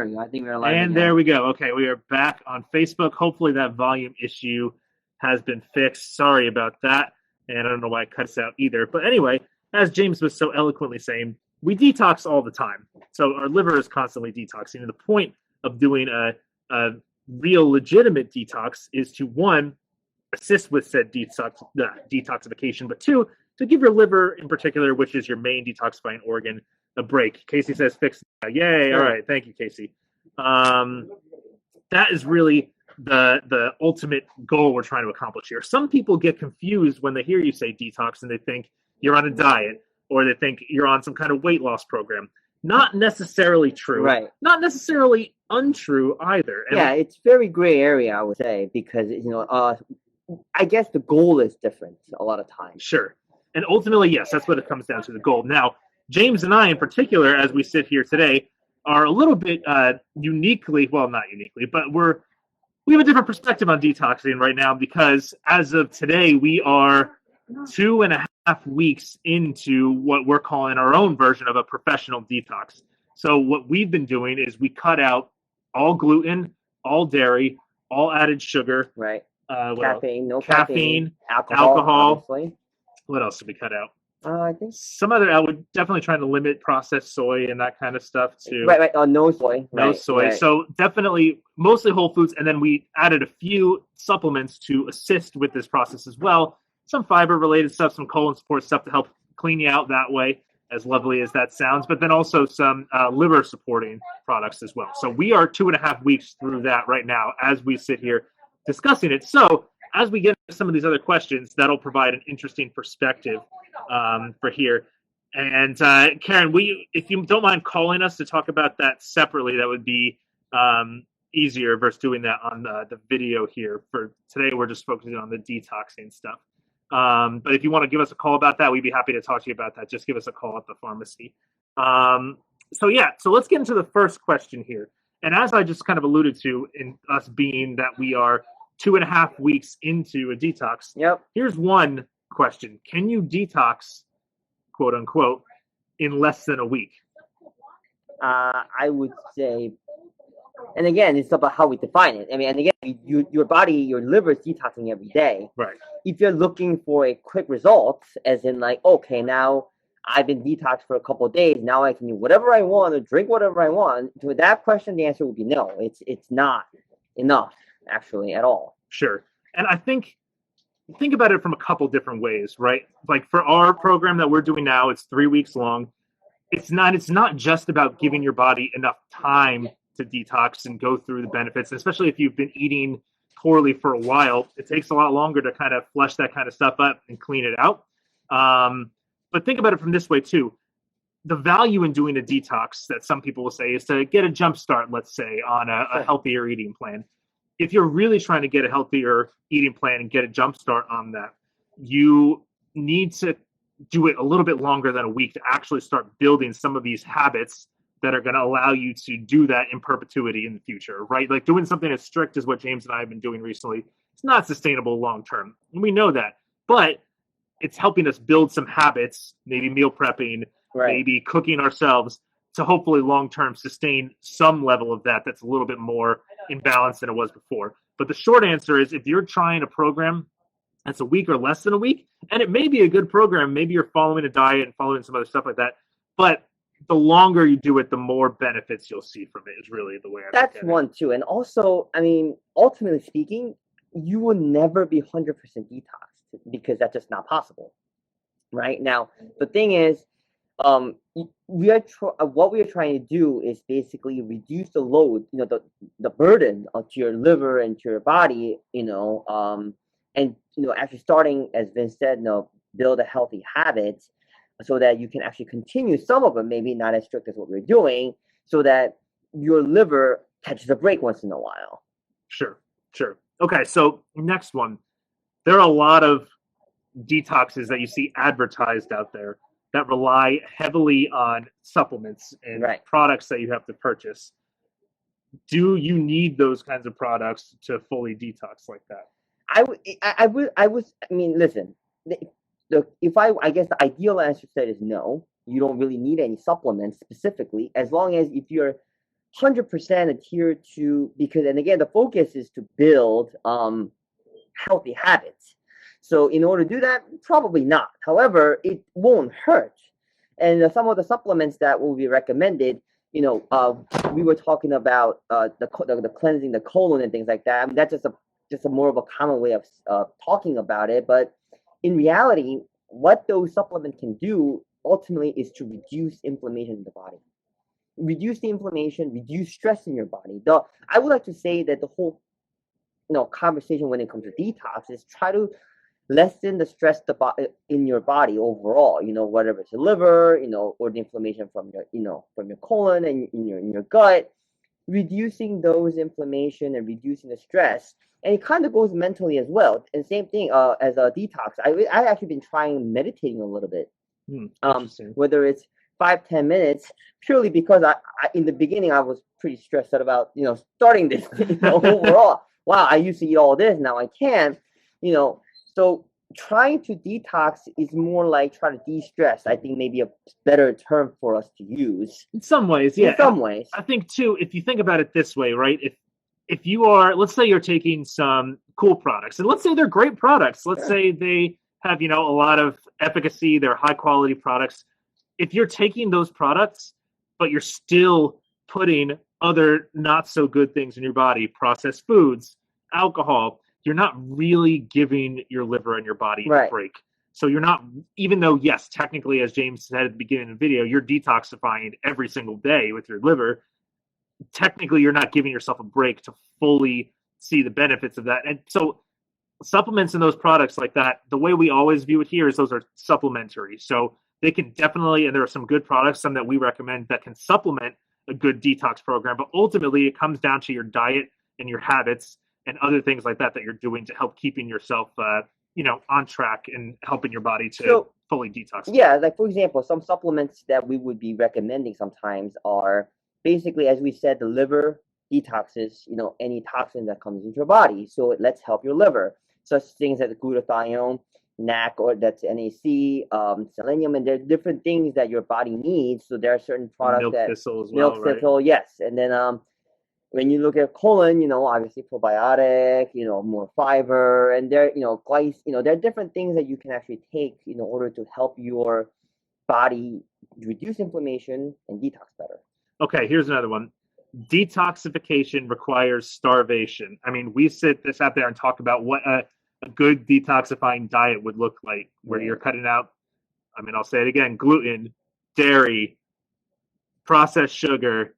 there we go. I think we're live. And there we go. Okay, we are back on Facebook. Hopefully that volume issue has been fixed. Sorry about that. And I don't know why it cuts out either. But anyway, as James was so eloquently saying, we detox all the time. So our liver is constantly detoxing. And the point of doing a real legitimate detox is to, one, assist with said detoxification, but two, to give your liver in particular, which is your main detoxifying organ, a break. Casey says fix. Yay. All right. Thank you, Casey. That is really the ultimate goal we're trying to accomplish here. Some people get confused when they hear you say detox and they think you're on a diet or they think you're on some kind of weight loss program. Not necessarily true. Right. Not necessarily untrue either. And it's very gray area, I would say, because, I guess the goal is different a lot of times. Sure. And ultimately, yes, that's what it comes down to, the goal. Now, James and I in particular, as we sit here today, are a little bit uniquely, well, not uniquely, but we have a different perspective on detoxing right now because as of today, we are 2.5 weeks into what we're calling our own version of a professional detox. So what we've been doing is we cut out all gluten, all dairy, all added sugar. Right. Caffeine, no caffeine, alcohol. What else did we cut out? I think some other. I would definitely try to limit processed soy and that kind of stuff too. Right. No soy. No soy. Right. So definitely mostly whole foods, and then we added a few supplements to assist with this process as well. Some fiber-related stuff, some colon support stuff to help clean you out that way, as lovely as that sounds. But then also some liver-supporting products as well. So we are 2.5 weeks through that right now as we sit here discussing it. So as we get into some of these other questions, that'll provide an interesting perspective for here. And Karen, if you don't mind calling us to talk about that separately, that would be easier versus doing that on the video here. For today, we're just focusing on the detoxing stuff. But if you want to give us a call about that, we'd be happy to talk to you about that. Just give us a call at the pharmacy. So let's get into the first question here. And as I just kind of alluded to, in us being that we are 2.5 weeks into a detox. Yep. Here's one question. Can you detox, quote unquote, in less than a week? I would say, and again, it's about how we define it. I mean, and again, your body, your liver is detoxing every day. Right. If you're looking for a quick result, as in like, okay, now I've been detoxed for a couple of days, now I can do whatever I want or drink whatever I want. To that question, the answer would be no. It's not enough, actually, at all. Sure. And I think about it from a couple different ways, right? Like for our program that we're doing now, it's 3 weeks long. It's not just about giving your body enough time to detox and go through the benefits, especially if you've been eating poorly for a while. It takes a lot longer to kind of flush that kind of stuff up and clean it out. But think about it from this way too. The value in doing a detox that some people will say is to get a jump start, let's say, on a healthier eating plan. If you're really trying to get a healthier eating plan and get a jump start on that, you need to do it a little bit longer than a week to actually start building some of these habits that are going to allow you to do that in perpetuity in the future, right? Like doing something as strict as what James and I have been doing recently, it's not sustainable long term. And we know that, but it's helping us build some habits, maybe meal prepping, maybe cooking ourselves, to hopefully long term sustain some level of that that's a little bit more in balance than it was before. But the short answer is, if you're trying a program that's a week or less than a week, and it may be a good program, maybe you're following a diet and following some other stuff like that, but the longer you do it, the more benefits you'll see from it, is really the way I That's one too. And also, I mean, ultimately speaking, you will never be 100% detoxed because that's just not possible. Right? Now, the thing is, what we are trying to do is basically reduce the load, the burden onto your liver and to your body, and actually starting, as Vince said, build a healthy habit so that you can actually continue some of them, maybe not as strict as what we're doing, so that your liver catches a break once in a while. Sure. Okay, so next one. There are a lot of detoxes that you see advertised out there that rely heavily on supplements and products that you have to purchase. Do you need those kinds of products to fully detox like that? Listen, I guess the ideal answer said is no. You don't really need any supplements specifically, as long as if you're 100% adhere to, because, and again, the focus is to build healthy habits. So in order to do that, probably not. However, it won't hurt. And some of the supplements that will be recommended, we were talking about the cleansing the colon and things like that. I mean, that's just a more of a common way of talking about it. But in reality, what those supplements can do ultimately is to reduce inflammation in the body, reduce the inflammation, reduce stress in your body. I would like to say that the whole conversation when it comes to detox is try to lessen the stress in your body overall. Whatever it's the liver, or the inflammation from your colon and in your gut, reducing those inflammation and reducing the stress. And it kind of goes mentally as well. And same thing as a detox. I actually been trying meditating a little bit. Whether it's 5-10 minutes, purely because I in the beginning I was pretty stressed out about starting this overall. Wow, I used to eat all this, now I can't. So trying to detox is more like try to de-stress. I think maybe a better term for us to use. In some ways, yeah. In some ways. I think too, if you think about it this way, right? If you are, let's say you're taking some cool products, and let's say they're great products. Let's say they have, a lot of efficacy, they're high quality products. If you're taking those products, but you're still putting other not so good things in your body, processed foods, alcohol, you're not really giving your liver and your body a break. So you're not, even though, yes, technically, as James said at the beginning of the video, you're detoxifying every single day with your liver. Technically, you're not giving yourself a break to fully see the benefits of that. And so supplements and those products like that, the way we always view it here is those are supplementary. So they can definitely, and there are some good products, some that we recommend that can supplement a good detox program. But ultimately, it comes down to your diet and your habits and other things like that you're doing to help keeping yourself, on track and helping your body to fully detox. Yeah, like for example, some supplements that we would be recommending sometimes are basically, as we said, the liver detoxes, any toxin that comes into your body. So let's help your liver. Such things as glutathione, NAC, or that's NAC, selenium, and there's different things that your body needs. So there are certain products milk that thistle as well, milk thistle, yes, and then when you look at colon, obviously probiotic, more fiber, and there, there are different things that you can actually take in order to help your body reduce inflammation and detox better. Okay, here's another one. Detoxification requires starvation. I mean, we sit this out there and talk about what a good detoxifying diet would look like, where you're cutting out, I'll say it again, gluten, dairy, processed sugar,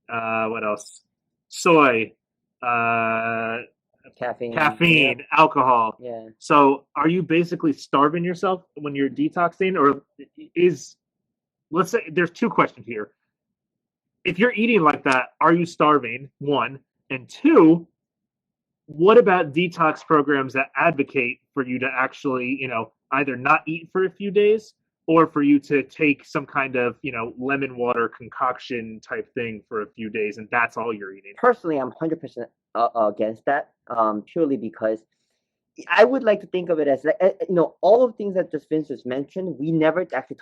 what else? Soy, caffeine, alcohol. Yeah. So are you basically starving yourself when you're detoxing, or let's say there's two questions here. If you're eating like that, are you starving? One. And two, what about detox programs that advocate for you to actually, either not eat for a few days or for you to take some kind of, lemon water concoction type thing for a few days, and that's all you're eating? Personally, I'm 100% against that, purely because I would like to think of it as, all of the things that Vince just mentioned, we never actually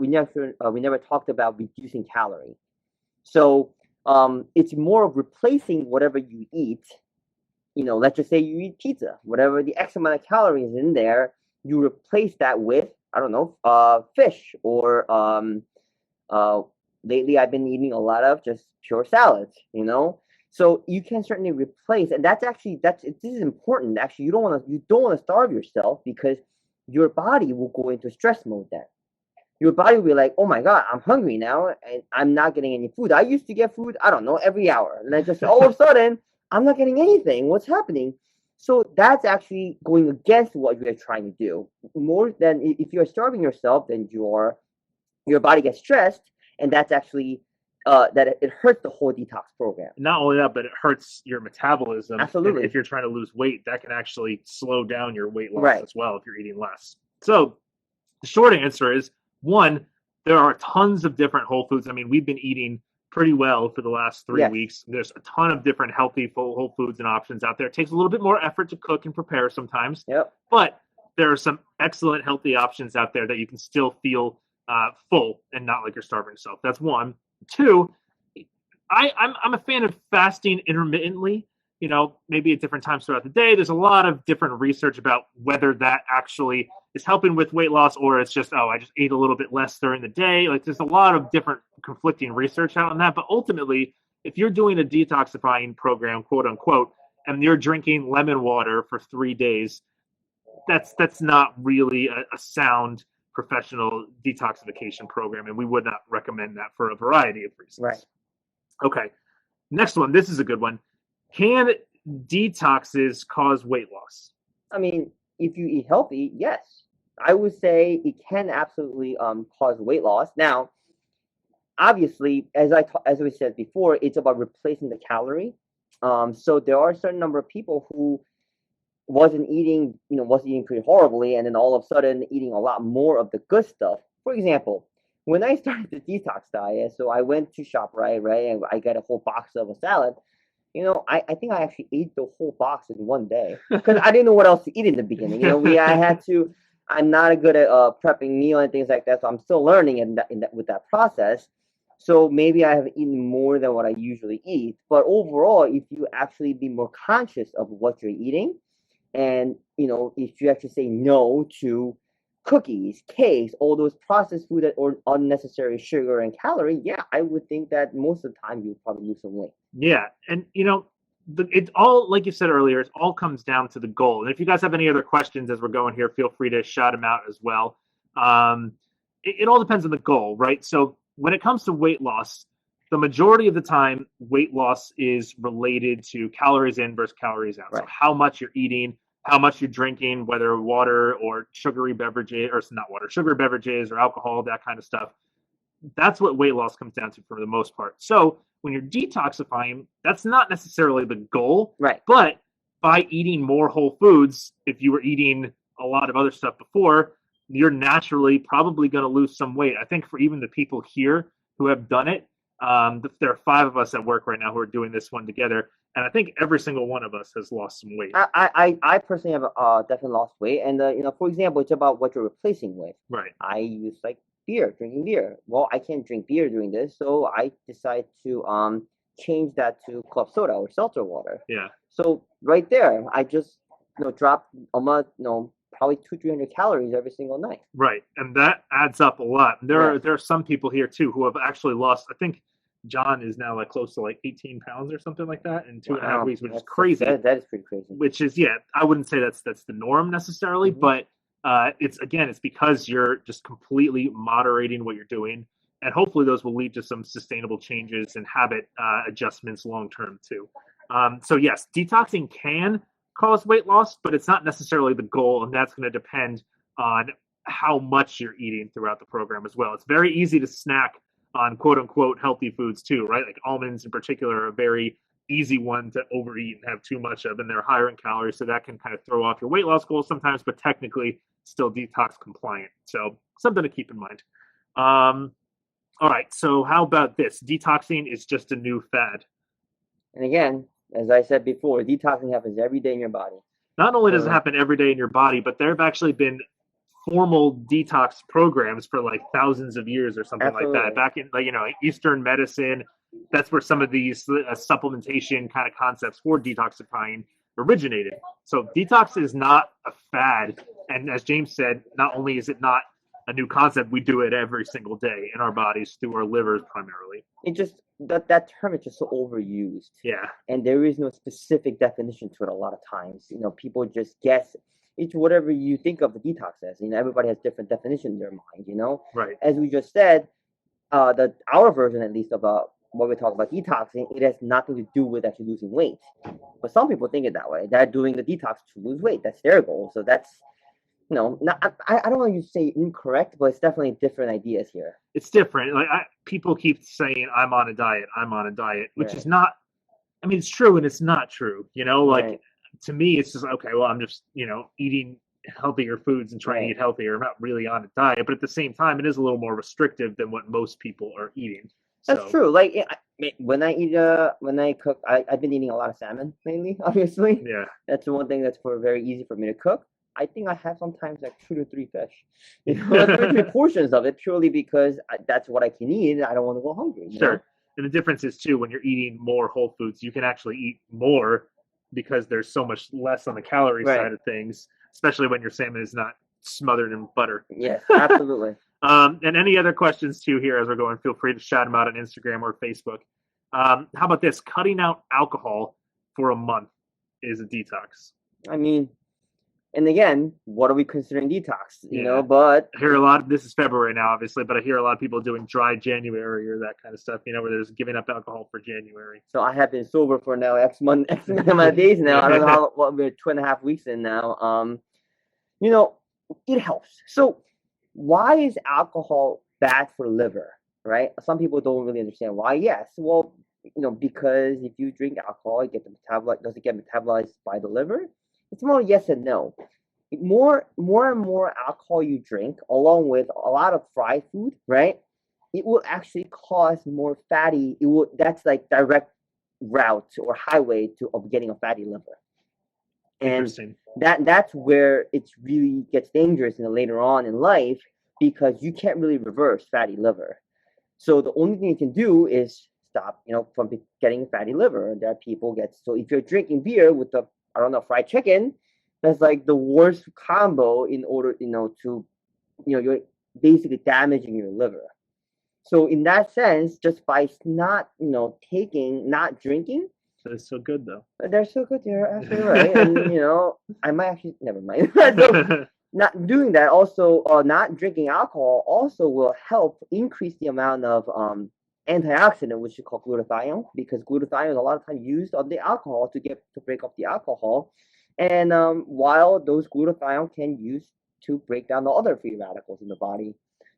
we never talked about reducing calorie. So it's more of replacing whatever you eat. Let's just say you eat pizza, whatever the X amount of calories in there, you replace that with, I don't know, fish, or lately I've been eating a lot of just pure salads, So you can certainly replace, and this is important. Actually, you don't want to starve yourself, because your body will go into stress mode then. Your body will be like, oh my God, I'm hungry now, and I'm not getting any food. I used to get food, I don't know, every hour. And then just all of a sudden, I'm not getting anything. What's happening? So that's actually going against what you're trying to do. More than if you're starving yourself, then your body gets stressed, and that's actually that it hurts the whole detox program. Not only that, but it hurts your metabolism. Absolutely. If you're trying to lose weight, that can actually slow down your weight loss as well if you're eating less. So the short answer is, one, there are tons of different whole foods. We've been eating pretty well for the last 3 weeks. There's a ton of different healthy whole foods and options out there. It takes a little bit more effort to cook and prepare sometimes. Yep. But there are some excellent healthy options out there that you can still feel full and not like you're starving yourself. That's one. Two, I'm a fan of fasting intermittently. Maybe at different times throughout the day. There's a lot of different research about whether that actually is helping with weight loss, or it's just, I just ate a little bit less during the day. Like, there's a lot of different conflicting research out on that. But ultimately, if you're doing a detoxifying program, quote unquote, and you're drinking lemon water for 3 days, that's not really a sound professional detoxification program, and we would not recommend that for a variety of reasons. Right. Okay. Next one. This is a good one. Can detoxes cause weight loss? I mean, if you eat healthy, yes. I would say it can absolutely cause weight loss. Now, obviously, as we said before, it's about replacing the calorie. So there are a certain number of people who wasn't eating pretty horribly, and then all of a sudden eating a lot more of the good stuff. For example, when I started the detox diet, so I went to ShopRite, right, and I got a whole box of a salad. I think I actually ate the whole box in one day because I didn't know what else to eat in the beginning. I had to. I'm not good at prepping meal and things like that, so I'm still learning with that process. So maybe I have eaten more than what I usually eat. But overall, if you actually be more conscious of what you're eating, and if you actually say no to cookies, cakes, all those processed food or unnecessary sugar and calorie, yeah, I would think that most of the time you'll probably lose some weight. Yeah, and it all, like you said earlier, it all comes down to the goal. And if you guys have any other questions as we're going here, feel free to shout them out as well. It all depends on the goal, right? So when it comes to weight loss, the majority of the time, weight loss is related to calories in versus calories out. Right. So how much you're eating, how much you're drinking, whether water or sugary beverages, or not water, sugar beverages or alcohol, that kind of stuff. That's what weight loss comes down to for the most part. So when you're detoxifying, that's not necessarily the goal. Right. But by eating more whole foods, if you were eating a lot of other stuff before, you're naturally probably going to lose some weight. I think for even the people here who have done it, there are 5 of us at work right now who are doing this one together, and I think every single one of us has lost some weight. I personally have definitely lost weight, and for example, it's about what you're replacing with. Right. I use drinking beer. Well, I can't drink beer during this, so I decide to change that to club soda or seltzer water. Yeah. So right there, I just dropped almost probably 200-300 calories every single night. Right, and that adds up a lot. There are some people here too who have actually lost. I think John is now close to 18 pounds or something like that in 2.5 weeks, which is crazy. That is pretty crazy. Which is, I wouldn't say that's the norm necessarily, but it's because you're just completely moderating what you're doing, and hopefully those will lead to some sustainable changes and habit adjustments long term too. So yes, detoxing can cause weight loss, but it's not necessarily the goal, and that's going to depend on how much you're eating throughout the program as well. It's very easy to snack on quote unquote healthy foods too, right? Like almonds in particular are a very easy one to overeat and have too much of, and they're higher in calories, so that can kind of throw off your weight loss goals sometimes, but technically still detox compliant. So something to keep in mind. All right, so how about this? Detoxing is just a new fad. And again, as I said before, detoxing happens every day in your body. Not only does it happen every day in your body, but there have actually been formal detox programs for thousands of years or something like that. Back in Eastern medicine, that's where some of these supplementation kind of concepts for detoxifying originated. So detox is not a fad, and as James said, not only is it not a new concept, we do it every single day in our bodies through our livers primarily. It just that term is just so overused. Yeah. And there is no specific definition to it a lot of times. People just guess. It's whatever you think of the detox as. Everybody has different definitions in their mind. Right. As we just said, our version at least about what we talk about detoxing, it has nothing to do with actually losing weight. But some people think it that way. They're doing the detox to lose weight. That's their goal. So that's I don't want to say incorrect, but it's definitely different ideas here. It's different. People keep saying I'm on a diet, which is not. I mean, it's true and it's not true. Right. To me, it's just okay. Well, I'm just eating healthier foods and trying to eat healthier. I'm not really on a diet, but at the same time, it is a little more restrictive than what most people are eating. That's true. When I cook, I've been eating a lot of salmon mainly. Obviously, yeah, that's the one thing that's very easy for me to cook. I think I have sometimes 2 to 3 fish, 2 to 3 portions of it, purely because that's what I can eat. And I don't want to go hungry. Sure. And the difference is too, when you're eating more whole foods, you can actually eat more because there's so much less on the calorie Right. side of things, especially when your salmon is not smothered in butter. Yes, absolutely. And any other questions too here as we're going, feel free to shout them out on Instagram or Facebook. How about this? Cutting out alcohol for a month is a detox. I mean, and again, what are we considering detox? You know, Yeah. but I hear a lot. This is February now, obviously, but I hear a lot of people doing dry January or that kind of stuff. You know, where they're just giving up alcohol for January. so I have been sober for now X amount of days now. I don't know how what we're 2.5 weeks in now. You know, it helps. So why is alcohol bad for liver? Right? Some people don't really understand why. Yes, well, because if you drink alcohol, it gets metabolized. Does it get metabolized by the liver? It's more yes and no. More and more alcohol you drink, along with a lot of fried food, right? It will actually cause more fatty. It will. That's like direct route or highway to of getting a fatty liver. And Interesting. that's where it really gets dangerous later on in life because you can't really reverse fatty liver. So the only thing you can do is stop, from getting fatty liver. That people get. So if you're drinking beer with the, I don't know, fried chicken, that's like the worst combo in order, to, you're basically damaging your liver. So in that sense, just by not, not drinking, That's so good though. they're so good. You're absolutely right. And I might actually never mind. So not doing that also, not drinking alcohol also will help increase the amount of antioxidant, which we call glutathione, because glutathione is a lot of times used on the alcohol to break up the alcohol, and while those glutathione can use to break down the other free radicals in the body.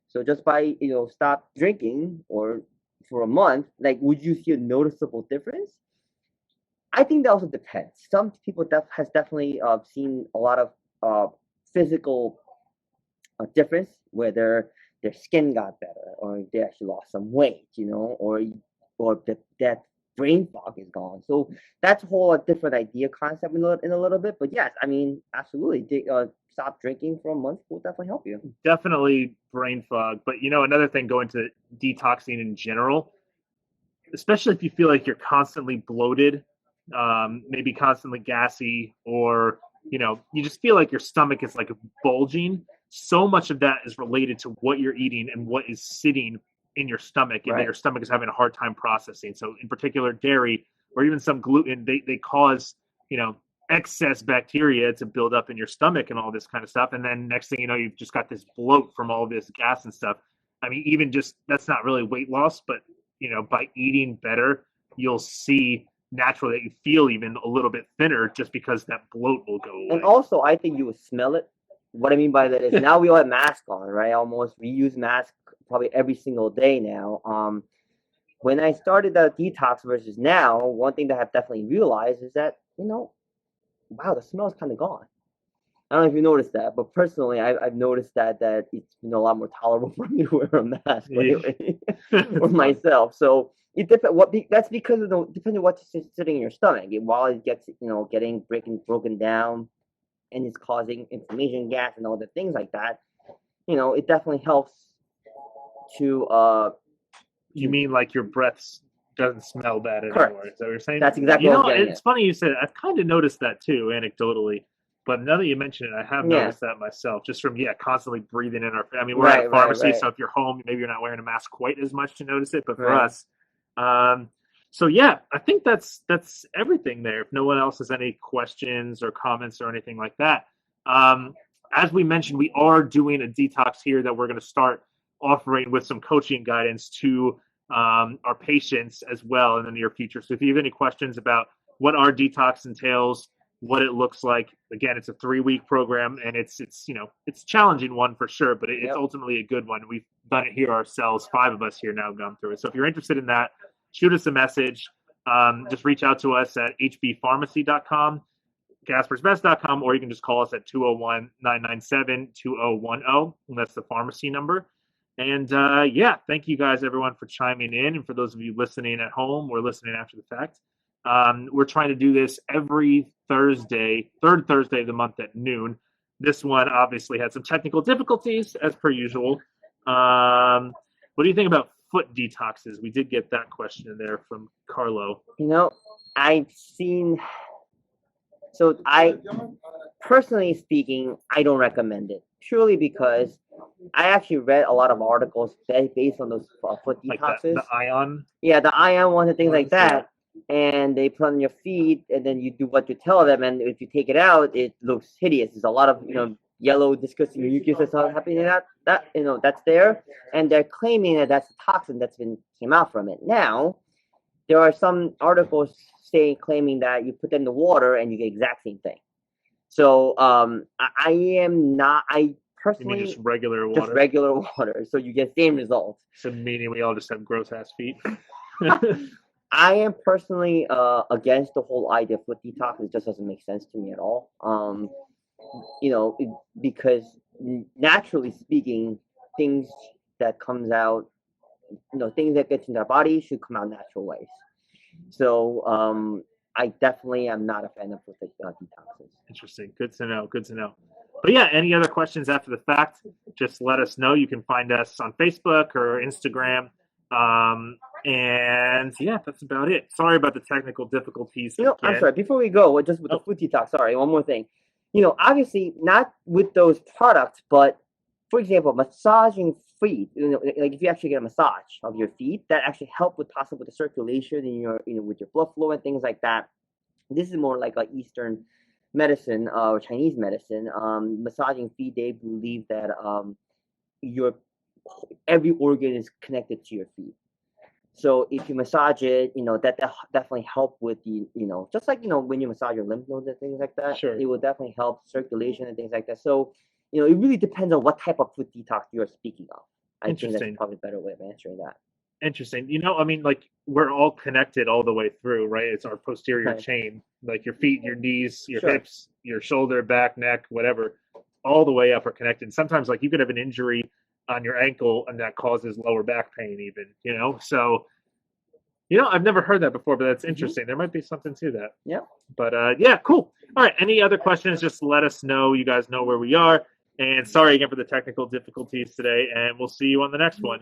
So just by stop drinking or for a month, like would you see a noticeable difference? I think that also depends. Some people has definitely seen a lot of physical difference, whether their skin got better or they actually lost some weight, or that brain fog is gone. So that's a whole different idea concept in a little bit. But yes, I mean, absolutely, stop drinking for a month will definitely help you. Definitely brain fog. But another thing going to detoxing in general, especially if you feel like you're constantly bloated, maybe constantly gassy, or you just feel like your stomach is like bulging. So much of that is related to what you're eating and what is sitting in your stomach, and that your stomach is having a hard time processing. So in particular, dairy or even some gluten, they cause excess bacteria to build up in your stomach and all this kind of stuff. And then next thing you know, you've just got this bloat from all this gas and stuff. I mean, even just that's not really weight loss, but by eating better, you'll see naturally that you feel even a little bit thinner just because that bloat will go away. And also, I think you will smell it. What I mean by that is now we all have masks on, right? Almost we use masks probably every single day now. When I started the detox versus now, one thing that I've definitely realized is that wow, the smell is kind of gone. I don't know if you noticed that, but personally, I've noticed that it's a lot more tolerable for me to wear a mask lately for myself. So it depends. That's because of depending on what's sitting in your stomach. While it gets getting broken down, and it's causing inflammation, gas, and all the things like that. It definitely helps to. You mean like your breath doesn't smell bad anymore? Correct. Is that what you're saying? That's exactly what I'm getting it's funny you said it. I've kind of noticed that too, anecdotally. But now that you mention it, I have noticed that myself, just from constantly breathing in our. I mean, we're at a pharmacy, so if you're home, maybe you're not wearing a mask quite as much to notice it. But for us, so I think that's everything there. If no one else has any questions or comments or anything like that, as we mentioned, we are doing a detox here that we're going to start offering with some coaching guidance to our patients as well in the near future. So if you have any questions about what our detox entails, what it looks like, again, it's a 3-week program, and it's a challenging one for sure, but it's ultimately a good one. We've done it here ourselves. 5 of us here now have gone through it. So if you're interested in that, shoot us a message. Just reach out to us at hbpharmacy.com, gaspersbest.com, or you can just call us at 201-997-2010, and that's the pharmacy number. And thank you guys, everyone, for chiming in. And for those of you listening at home or listening after the fact, we're trying to do this every Thursday, third Thursday of the month at noon. This one obviously had some technical difficulties, as per usual. What do you think about foot detoxes? We did get that question in there from Carlo. I've seen. So personally speaking, I don't recommend it purely because I actually read a lot of articles based on those foot Like detoxes. the ion. Yeah, the ion ones and things like that. Yeah. And they put on your feet, and then you do what you tell them. And if you take it out, it looks hideous. There's a lot of yellow, disgusting mucus that's happening in that's there, and they're claiming that that's the toxin that's came out from it. Now, there are some articles claiming that you put that in the water and you get the exact same thing. So I am not. I personally just regular water. Just regular water, so you get the same results. So meaning we all just have gross ass feet. I am personally against the whole idea of foot detox. It just doesn't make sense to me at all. Because naturally speaking, things that comes out, things that gets into our body should come out natural ways. So I definitely am not a fan of foot detoxes. Interesting. Good to know. But yeah, any other questions after the fact, just let us know. You can find us on Facebook or Instagram. And yeah, that's about it. Sorry about the technical difficulties. I'm sorry. Before we go, just with the foot detox, sorry, one more thing. Obviously not with those products, but for example, massaging feet, like if you actually get a massage of your feet, that actually help with the circulation in your, with your blood flow and things like that. This is more like Eastern medicine or Chinese medicine. Massaging feet, they believe that every organ is connected to your feet. So if you massage it, that definitely help with the, just like, when you massage your lymph nodes and things like that, sure, it will definitely help circulation and things like that. So, it really depends on what type of foot detox you're speaking of. I think that's probably a better way of answering that. Interesting. We're all connected all the way through, right? It's our posterior chain, like your feet, your knees, your hips, your shoulder, back, neck, whatever, all the way up are connected. Sometimes you could have an injury on your ankle and that causes lower back pain even, so I've never heard that before, but that's interesting. There might be something to that. Yeah. But yeah, cool. All right, any other questions, just let us know. You guys know where we are, and sorry again for the technical difficulties today, and we'll see you on the next one.